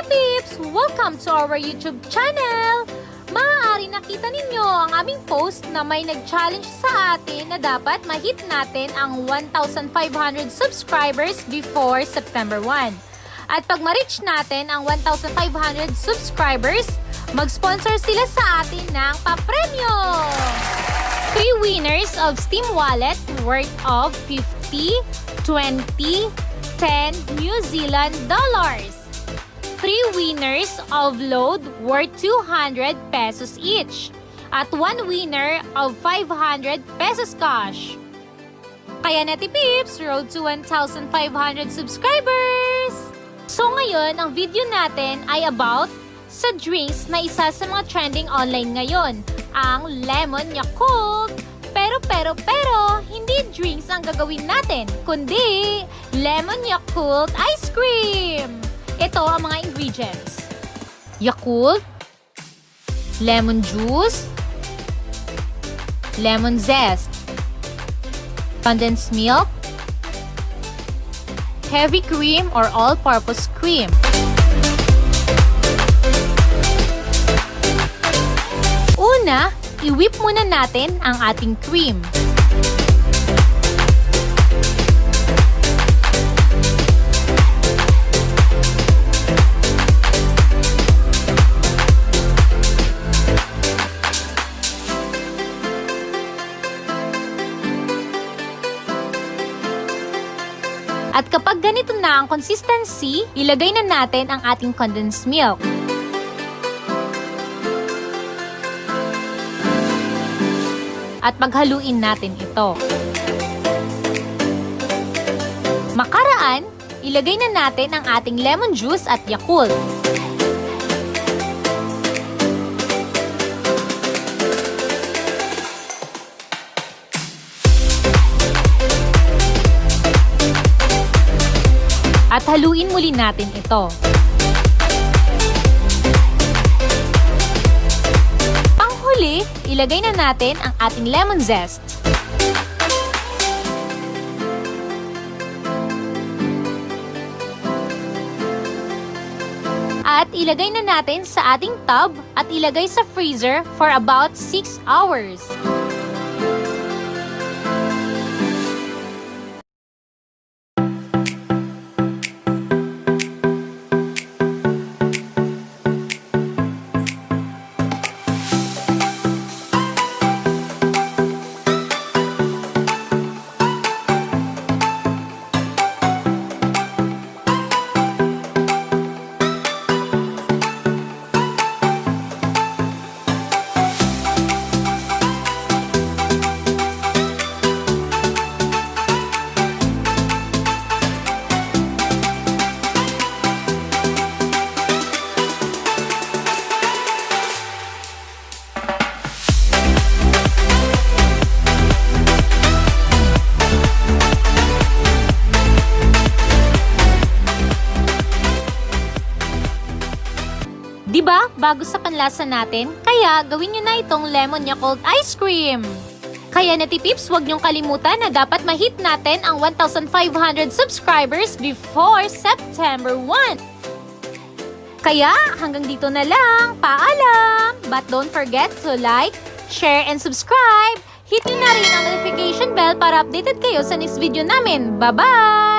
Netipeeps! Welcome to our YouTube channel! Maaari nakita ninyo ang aming post na may nag-challenge sa atin na dapat ma-hit natin ang 1,500 subscribers before September 1. At pag ma-reach natin ang 1,500 subscribers, mag-sponsor sila sa atin ng papremyo! 3 winners of Steam Wallet worth of 50, 20, 10 New Zealand dollars. 3 winners of load worth 200 pesos each. At 1 winner of 500 pesos cash. Kaya Netipeeps, road to 1,500 subscribers! So ngayon, ang video natin ay about sa drinks na isa sa mga trending online ngayon, ang Lemon Yakult. Pero, hindi drinks ang gagawin natin, kundi Lemon Yakult Ice Cream! Ito ang mga ingredients. Yakult, lemon juice, lemon zest, condensed milk, heavy cream or all-purpose cream. Una, i-whip muna natin ang ating cream. At kapag ganito na ang consistency, ilagay na natin ang ating condensed milk. At paghaluin natin ito. Makaraan, ilagay na natin ang ating lemon juice at Yakult. At haluin muli natin ito. Panghuli, ilagay na natin ang ating lemon zest. At ilagay na natin sa ating tub at ilagay sa freezer for about 6 hours. Diba? Bago sa panlasa natin, kaya gawin nyo na itong Lemon Yakult Ice Cream. Kaya Netipeeps, huwag nyong kalimutan na dapat ma-hit natin ang 1,500 subscribers before September 1. Kaya hanggang dito na lang, paalam! But don't forget to like, share, and subscribe. Hit nyo na rin ang notification bell para updated kayo sa next video namin. Bye-bye!